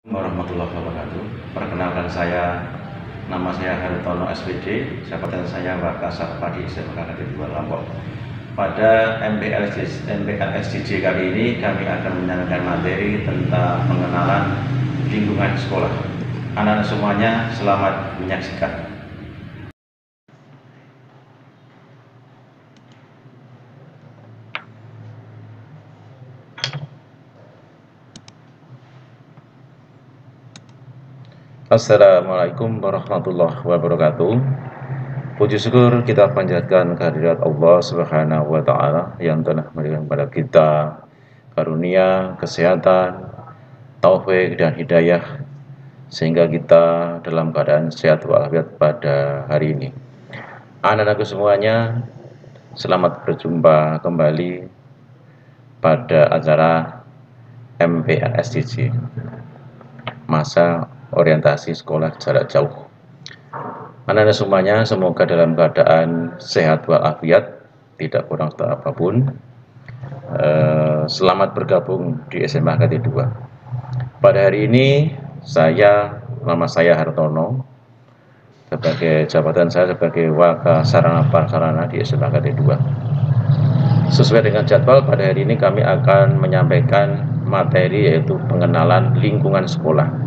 Warahmatullahi wabarakatuh. Perkenalkan nama saya Hartono SPD, jabatan saya Wakasar Padi SMK Negeri 2 Lombok. Pada MPLSDJ kali ini kami akan menyampaikan materi tentang pengenalan lingkungan sekolah. Anak-anak semuanya selamat menyaksikan. Assalamualaikum warahmatullahi wabarakatuh. Puji syukur kita panjatkan kehadirat Allah Subhanahu wa Ta'ala yang telah memberikan kepada kita karunia, kesehatan, taufik dan hidayah sehingga kita dalam keadaan sehat walafiat pada hari ini. Anak-anakku semuanya, selamat berjumpa kembali pada acara MPLSDJ, masa orientasi sekolah jarak jauh. Anak-anak semuanya semoga dalam keadaan sehat walafiat, tidak kurang apapun. Selamat bergabung di SMA KT 2. Pada hari ini nama saya Hartono, sebagai jabatan saya sebagai Wakasarana Prasarana di SMA KT 2. Sesuai dengan jadwal, pada hari ini kami akan menyampaikan materi yaitu pengenalan lingkungan sekolah.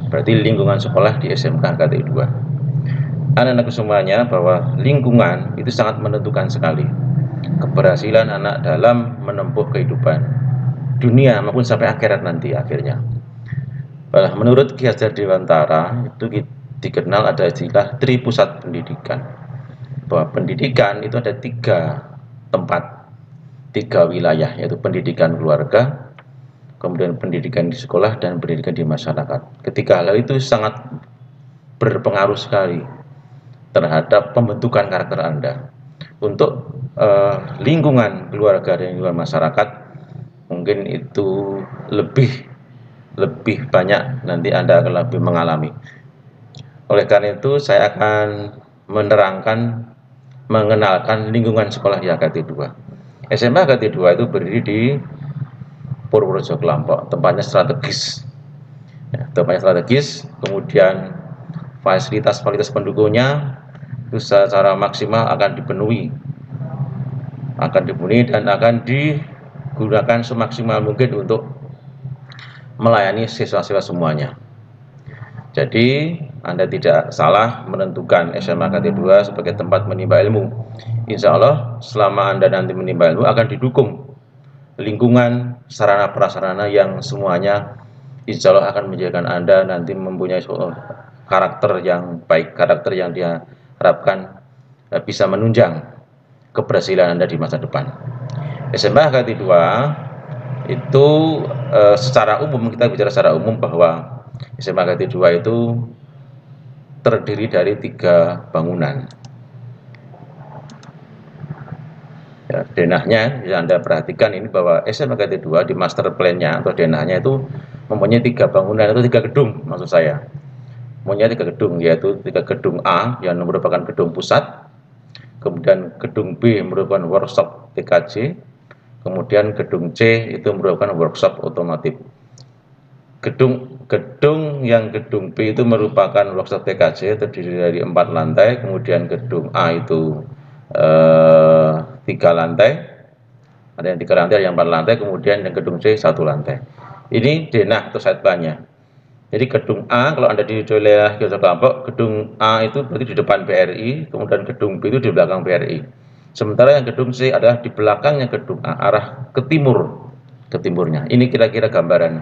Berarti lingkungan sekolah di SMK KT 2. Anak-anak semuanya, bahwa lingkungan itu sangat menentukan sekali keberhasilan anak dalam menempuh kehidupan dunia maupun sampai akhirat nanti akhirnya. Menurut Ki Hajar Dewantara itu dikenal ada istilah tripusat pendidikan, bahwa pendidikan itu ada 3 tempat, 3 wilayah, yaitu pendidikan keluarga, kemudian pendidikan di sekolah, dan pendidikan di masyarakat. Ketiga hal itu sangat berpengaruh sekali terhadap pembentukan karakter Anda. Untuk lingkungan keluarga dan lingkungan masyarakat, mungkin itu lebih banyak nanti Anda akan lebih mengalami. Oleh karena itu saya akan mengenalkan lingkungan sekolah di KT 2. SMA KT 2 itu berdiri di Purworejo Kelompok, tempatnya strategis. Kemudian fasilitas pendukungnya itu secara maksimal akan dipenuhi dan akan digunakan semaksimal mungkin untuk melayani siswa-siswa semuanya. Jadi Anda tidak salah menentukan SMA KT 2 sebagai tempat menimba ilmu. Insya Allah selama Anda nanti menimba ilmu akan didukung lingkungan sarana prasarana yang semuanya insya Allah akan menjadikan Anda nanti mempunyai karakter yang baik, karakter yang diharapkan bisa menunjang keberhasilan Anda di masa depan. SMA KT 2 itu secara umum, kita bicara secara umum bahwa SMA KT 2 itu terdiri dari 3 bangunan. Ya, denahnya bisa Anda perhatikan ini bahwa SMA KT 2 di master plan-nya atau denahnya itu mempunyai 3 bangunan, itu 3 gedung maksud saya. Mempunyai 3 gedung, yaitu 3 gedung A yang merupakan gedung pusat, kemudian gedung B merupakan workshop TKJ, kemudian gedung C itu merupakan workshop otomotif. Gedung B itu merupakan workshop TKJ, terdiri dari 4 lantai, kemudian gedung A itu 3 lantai, ada yang 3 lantai, yang 4 lantai, kemudian yang gedung C 1 lantai. Ini denah atau side plan-nya. Jadi gedung A, kalau Anda di wilayah Kelompok, gedung A itu berarti di depan BRI, kemudian gedung B itu di belakang BRI. Sementara yang gedung C adalah di belakangnya gedung A, arah ke timurnya. Ini kira-kira gambaran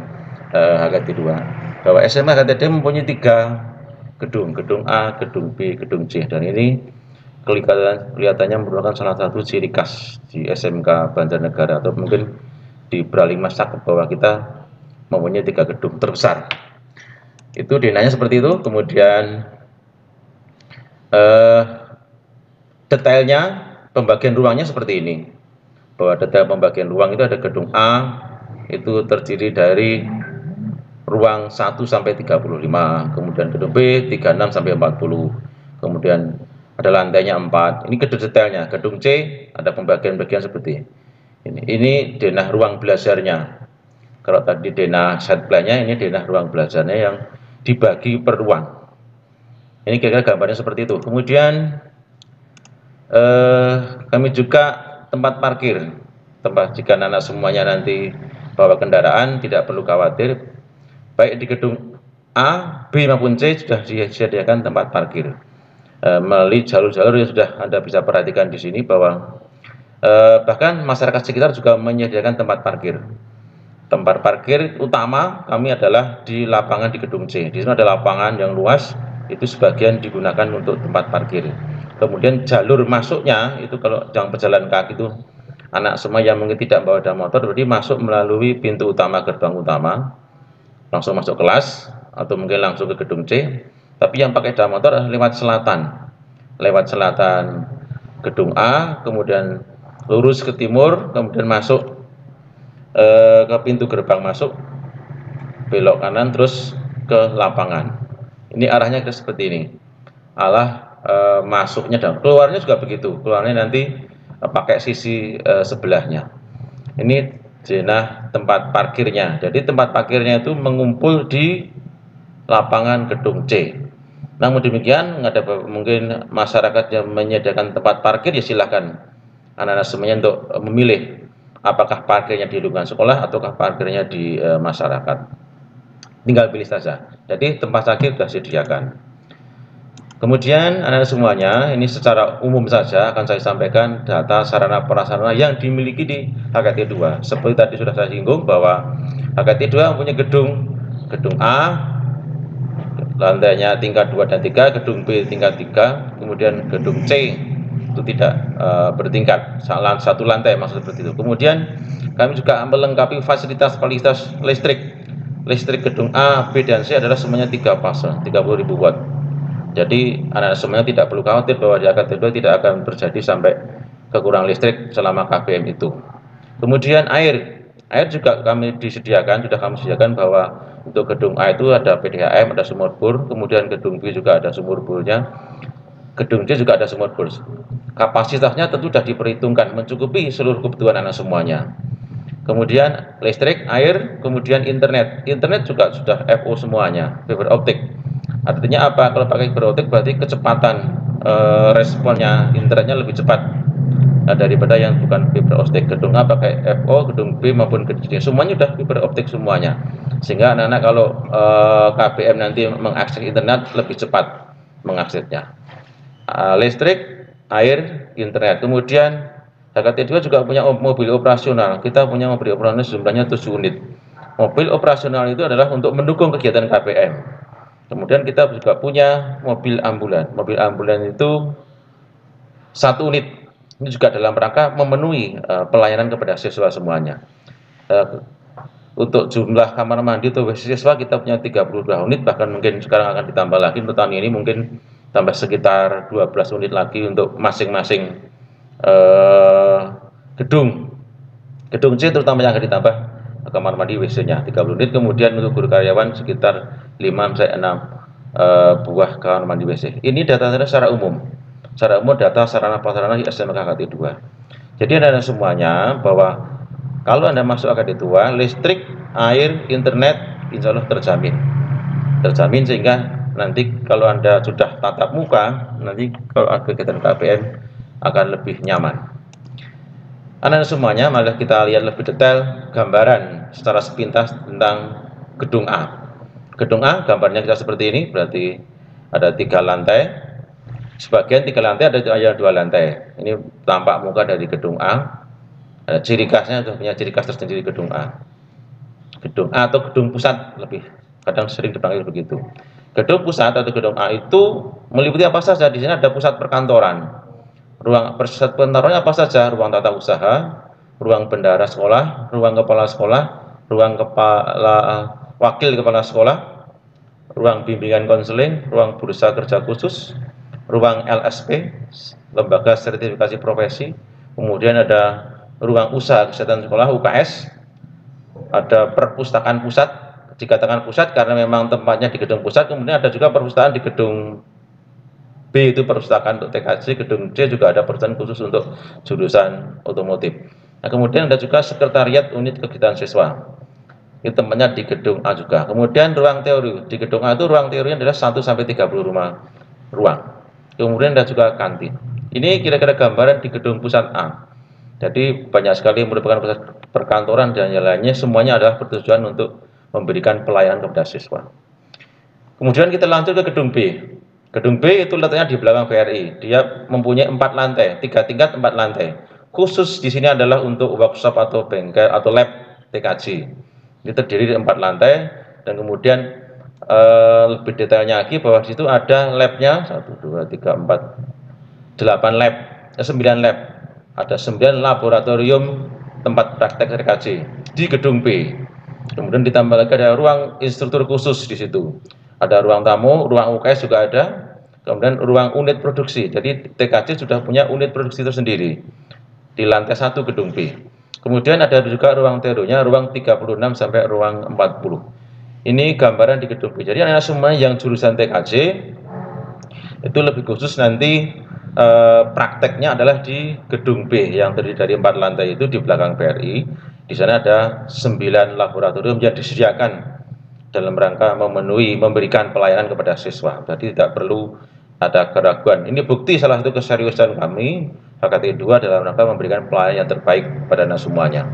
HKT 2, bahwa SMA HKT mempunyai 3 gedung A, gedung B, gedung C, dan ini kelihatannya merupakan salah satu ciri khas di SMK Banjarnegara, atau mungkin di Bralimas Cakep, bahwa kita mempunyai 3 gedung terbesar. Itu denahnya seperti itu. Kemudian detailnya, pembagian ruangnya seperti ini, bahwa detail pembagian ruang itu ada gedung A itu terdiri dari ruang 1 sampai 35, kemudian gedung B 36 sampai 40, kemudian ada lantainya 4. Ini detailnya. Gedung C ada pembagian-bagian seperti ini. Ini denah ruang belajarnya. Kalau tadi denah set plan-nya, ini denah ruang belajarnya yang dibagi per ruang. Ini kira-kira gambarnya seperti itu. Kemudian kami juga tempat parkir. Tempat jika anak semuanya nanti bawa kendaraan, tidak perlu khawatir. Baik di gedung A, B maupun C sudah disediakan tempat parkir. Melalui jalur-jalur yang sudah Anda bisa perhatikan di sini bahwa bahkan masyarakat sekitar juga menyediakan tempat parkir. Tempat parkir utama kami adalah di lapangan di gedung C. Di sana ada lapangan yang luas, itu sebagian digunakan untuk tempat parkir. Kemudian jalur masuknya itu kalau yang berjalan kaki itu anak semua yang mungkin tidak bawa motor, berarti masuk melalui pintu utama gerbang utama, langsung masuk kelas atau mungkin langsung ke gedung C. Tapi yang pakai sepeda motor lewat selatan gedung A, kemudian lurus ke timur, kemudian masuk ke pintu gerbang masuk, belok kanan terus ke lapangan. Ini arahnya seperti ini, masuknya dan keluarnya juga begitu, keluarnya nanti pakai sisi sebelahnya. Ini zona tempat parkirnya. Jadi tempat parkirnya itu mengumpul di lapangan gedung C. Namun demikian, ada mungkin masyarakat yang menyediakan tempat parkir, ya silakan anak-anak semuanya untuk memilih apakah parkirnya di lingkungan sekolah ataukah parkirnya di masyarakat. Tinggal pilih saja. Jadi tempat parkir sudah disediakan. Kemudian anak-anak semuanya, ini secara umum saja akan saya sampaikan data sarana prasarana yang dimiliki di HKT 2. Seperti tadi sudah saya singgung bahwa HKT 2 mempunyai gedung A, lantainya tingkat 2 dan 3, gedung B tingkat 3, kemudian gedung C itu tidak bertingkat, satu lantai maksud seperti itu. Kemudian kami juga melengkapi fasilitas listrik gedung A, B, dan C adalah semuanya 3 fase, 30.000 watt. Jadi anak-anak semuanya tidak perlu khawatir bahwa di HKT 2 tidak akan terjadi sampai kekurangan listrik selama KBM itu. Kemudian air juga kami sediakan bahwa untuk gedung A itu ada PDAM, ada sumur bor, kemudian gedung B juga ada sumur bornya, gedung C juga ada sumur bor. Kapasitasnya tentu sudah diperhitungkan mencukupi seluruh kebutuhan anak semuanya. Kemudian listrik, air, kemudian internet juga sudah FO semuanya, fiber optik. Artinya apa? Kalau pakai fiber optik berarti kecepatan responnya internetnya lebih cepat daripada yang bukan fiber optik. Gedung A pakai FO, gedung B maupun gedung C semuanya sudah fiber optik semuanya, sehingga anak-anak kalau KBM nanti mengakses internet lebih cepat mengaksesnya. Listrik, air, internet. Kemudian HKT 2 juga punya mobil operasional. Kita punya mobil operasional jumlahnya 7 unit. Mobil operasional itu adalah untuk mendukung kegiatan KBM. Kemudian kita juga punya mobil ambulan. Mobil ambulan itu 1 unit. Ini juga dalam rangka memenuhi pelayanan kepada siswa semuanya. Untuk jumlah kamar mandi untuk siswa kita punya 32 unit, bahkan mungkin sekarang akan ditambah lagi untuk tahun ini, mungkin tambah sekitar 12 unit lagi untuk masing-masing gedung C terutama yang akan ditambah kamar mandi WC-nya 30 unit. Kemudian untuk guru karyawan sekitar 5-6 buah kamar mandi WC. Ini data-data secara umum data sarana prasarana di SMK HKT 2. Jadi ada semuanya bahwa kalau Anda masuk HKT 2, listrik, air, internet insya Allah terjamin sehingga nanti kalau Anda sudah tatap muka, nanti kalau ada kegiatan KBM akan lebih nyaman. Anak-anak semuanya, mari kita lihat lebih detail gambaran secara sepintas tentang gedung A. Gedung A gambarnya kita seperti ini, berarti ada 3 lantai. Sebagian 3 lantai, ada 2 lantai. Ini tampak muka dari gedung A. Ada ciri khasnya, punya ciri khas tersendiri gedung A. Gedung A atau gedung pusat, lebih kadang sering dipanggil begitu. Gedung pusat atau gedung A itu meliputi apa saja? Di sini ada pusat perkantoran. Ruang pusat perkantorannya apa saja? Ruang tata usaha, ruang bendahara sekolah, ruang kepala sekolah, ruang wakil kepala sekolah, ruang bimbingan konseling, ruang bursa kerja khusus, ruang LSP, lembaga sertifikasi profesi, kemudian ada ruang usaha kesehatan sekolah UKS, ada perpustakaan pusat. Dikatakan pusat karena memang tempatnya di gedung pusat. Kemudian ada juga perpustakaan di gedung B, itu perpustakaan untuk TKJ. Gedung C juga ada perpustakaan khusus untuk jurusan otomotif. Nah, kemudian ada juga sekretariat unit kegiatan siswa. Itu tempatnya di gedung A juga. Kemudian ruang teori. Di gedung A itu ruang teorinya adalah 1 sampai 30 ruang. Kemudian ada juga kantin. Ini kira-kira gambaran di gedung pusat A. Jadi banyak sekali yang merupakan pusat perkantoran dan yang lainnya, semuanya adalah bertujuan untuk memberikan pelayanan kepada siswa. Kemudian kita lanjut ke gedung B. Gedung B itu letaknya di belakang BRI. Dia mempunyai 4 lantai, 3 tingkat 4 lantai. Khusus di sini adalah untuk workshop atau bengkel atau lab TKJ. Ini terdiri dari 4 lantai dan kemudian lebih detailnya lagi bahwa di situ ada labnya 1, 2, 3, 4, 8 lab, 9 lab. Ada 9 laboratorium tempat praktek TKJ di gedung B. Kemudian ditambah lagi ada ruang instruktur khusus di situ. Ada ruang tamu, ruang UKS juga ada. Kemudian ruang unit produksi. Jadi TKJ sudah punya unit produksi tersendiri di lantai 1 gedung B. Kemudian ada juga ruang teorinya, ruang 36 sampai ruang 40. Ini gambaran di gedung B. Jadi anak semua yang jurusan TKJ itu lebih khusus nanti prakteknya adalah di gedung B yang terdiri dari 4 lantai itu di belakang BRI. Di sana ada 9 laboratorium yang disediakan dalam rangka memberikan pelayanan kepada siswa. Jadi tidak perlu ada keraguan. Ini bukti salah satu keseriusan kami HKT 2 dalam rangka memberikan pelayanan yang terbaik pada anak semuanya.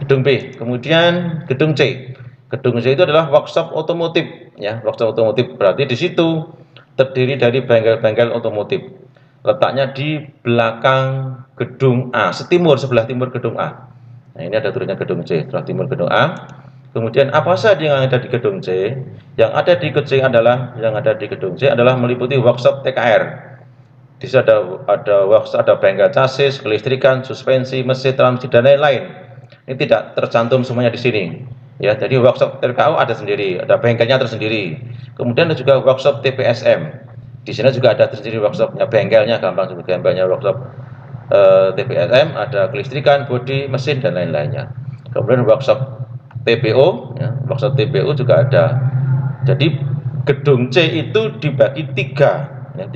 Gedung B. Kemudian gedung C. Gedung C itu adalah workshop otomotif, ya. Workshop otomotif berarti di situ terdiri dari bengkel-bengkel otomotif. Letaknya di belakang gedung A, sebelah timur gedung A. Nah, ini ada tulisannya gedung C, sebelah timur gedung A. Kemudian apa saja yang ada di gedung C? Yang ada di gedung C adalah meliputi workshop TKR. Di situ ada workshop, ada bengkel chassis, kelistrikan, suspensi, mesin, transmisi dan lain-lain. Ini tidak tercantum semuanya di sini. Ya, jadi workshop RKU ada sendiri, ada bengkelnya tersendiri. Kemudian ada juga workshop TPSM. Di sini juga ada tersendiri workshopnya, bengkelnya gampang juga, bengkelnya workshop TPSM, ada kelistrikan, bodi, mesin dan lain-lainnya. Kemudian workshop TPO, ya, workshop TPO juga ada. Jadi gedung C itu dibagi tiga, ya,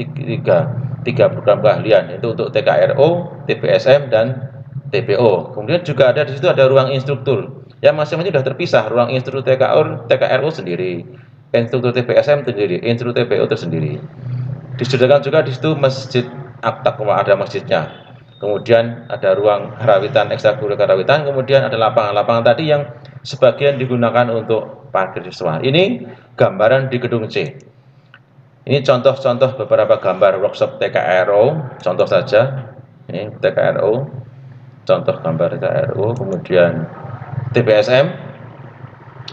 tiga program keahlian, itu untuk TKRO, TPSM dan TPO. Kemudian juga ada di situ ada ruang instruktur. Ya, masing-masing sudah terpisah, ruang instruktur TKRO sendiri, instruktur TPSM sendiri, instruktur TPO tersendiri. Disediakan juga di situ masjid At-Taqwa, ada masjidnya. Kemudian ada ruang karawitan, ekstrakurikuler karawitan, kemudian ada lapangan tadi yang sebagian digunakan untuk parkir siswa. Ini gambaran di gedung C. Ini contoh-contoh beberapa gambar workshop TKRO, contoh saja. Ini TKRO, contoh gambar TKRO, kemudian TPSM,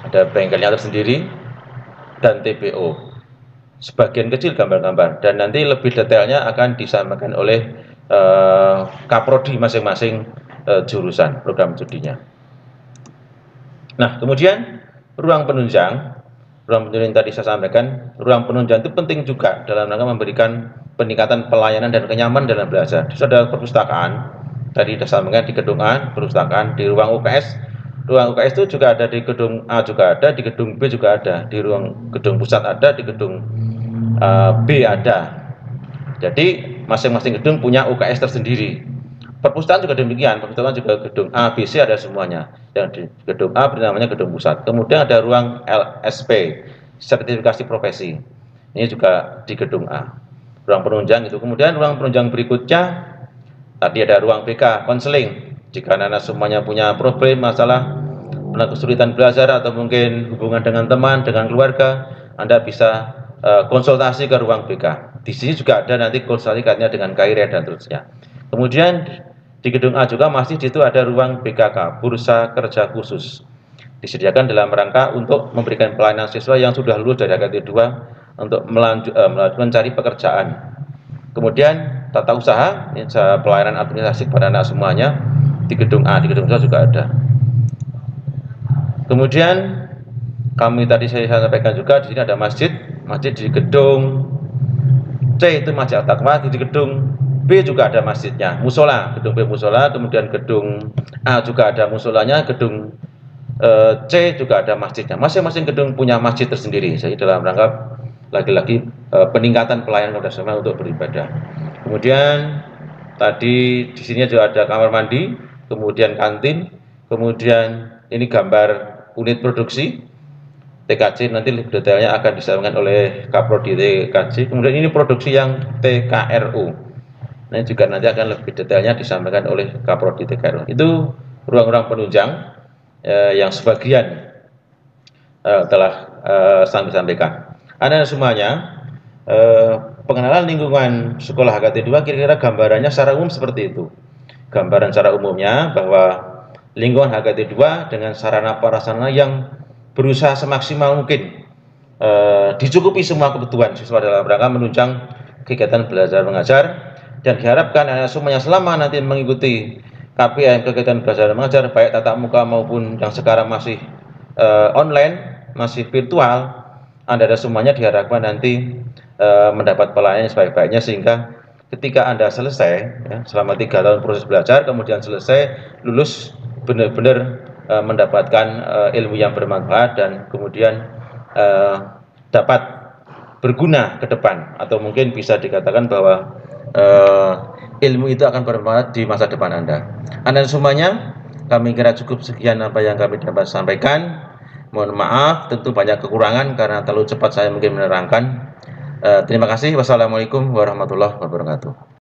ada bengkelnya tersendiri, dan TPO. Sebagian kecil gambar-gambar, dan nanti lebih detailnya akan disampaikan oleh Kaprodi masing-masing jurusan program studinya. Nah, kemudian ruang penunjang yang tadi saya sampaikan, ruang penunjang itu penting juga dalam rangka memberikan peningkatan pelayanan dan kenyamanan dalam belajar. Di situ ada perpustakaan, tadi sudah sampaikan di gedung A, perpustakaan, di ruang UKS. Ruang UKS itu juga ada di gedung A juga ada, di gedung B juga ada, di ruang gedung pusat ada, di gedung B ada. Jadi masing-masing gedung punya UKS tersendiri. Perpustakaan juga demikian, perpustakaan juga gedung A, B, C ada semuanya. Yang di gedung A namanya gedung pusat. Kemudian ada ruang LSP, sertifikasi profesi. Ini juga di gedung A. Ruang penunjang itu. Kemudian ruang penunjang berikutnya, tadi ada ruang BK, konseling. Jika anak-anak semuanya punya problem, masalah, pernah kesulitan belajar atau mungkin hubungan dengan teman, dengan keluarga, Anda bisa konsultasi ke ruang BK. Di sini juga ada nanti konsultasi katanya dengan KIRE dan seterusnya. Kemudian di gedung A juga masih di situ ada ruang BKK, Bursa Kerja Khusus. Disediakan dalam rangka untuk memberikan pelayanan siswa yang sudah lulus dari HKT 2 untuk mencari pekerjaan. Kemudian tata usaha, pelayanan administrasi kepada anak semuanya di gedung A, di gedung A juga ada. Kemudian kami tadi saya sampaikan juga di sini ada masjid di gedung C itu Masjid At-Taqwa, di gedung B juga ada masjidnya, musola, gedung B musola, kemudian gedung A juga ada musolanya, gedung C juga ada masjidnya. Masing-masing gedung punya masjid tersendiri. Jadi dalam rangka lagi-lagi peningkatan pelayanan kepada semua untuk beribadah. Kemudian tadi di sini juga ada kamar mandi, kemudian kantin, kemudian ini gambar unit produksi TKJ, nanti lebih detailnya akan disampaikan oleh Kaprodi TKJ. Kemudian ini produksi yang TKRU. Nah, juga nanti akan lebih detailnya disampaikan oleh Kaprodi TKRU. Itu ruang-ruang penunjang yang sebagian telah saya sampaikan. Anda semuanya, pengenalan lingkungan sekolah HKT 2 kira-kira gambarannya secara umum seperti itu. Gambaran secara umumnya bahwa lingkungan HKT 2 dengan sarana prasarana yang berusaha semaksimal mungkin dicukupi semua kebutuhan siswa dalam rangka menunjang kegiatan belajar mengajar, dan diharapkan anak semuanya selama nanti mengikuti KPM kegiatan belajar mengajar baik tatap muka maupun yang sekarang masih online, masih virtual, Anda semuanya diharapkan nanti mendapat pelayanan sebaik-baiknya, sehingga ketika Anda selesai ya, selama 3 tahun proses belajar, kemudian selesai lulus, benar-benar mendapatkan ilmu yang bermanfaat dan kemudian dapat berguna ke depan, atau mungkin bisa dikatakan bahwa ilmu itu akan bermanfaat di masa depan Anda. Anda semuanya, kami kira cukup sekian apa yang kami dapat sampaikan. Mohon maaf, tentu banyak kekurangan karena terlalu cepat saya mungkin menerangkan. Terima kasih. Wassalamualaikum warahmatullahi wabarakatuh.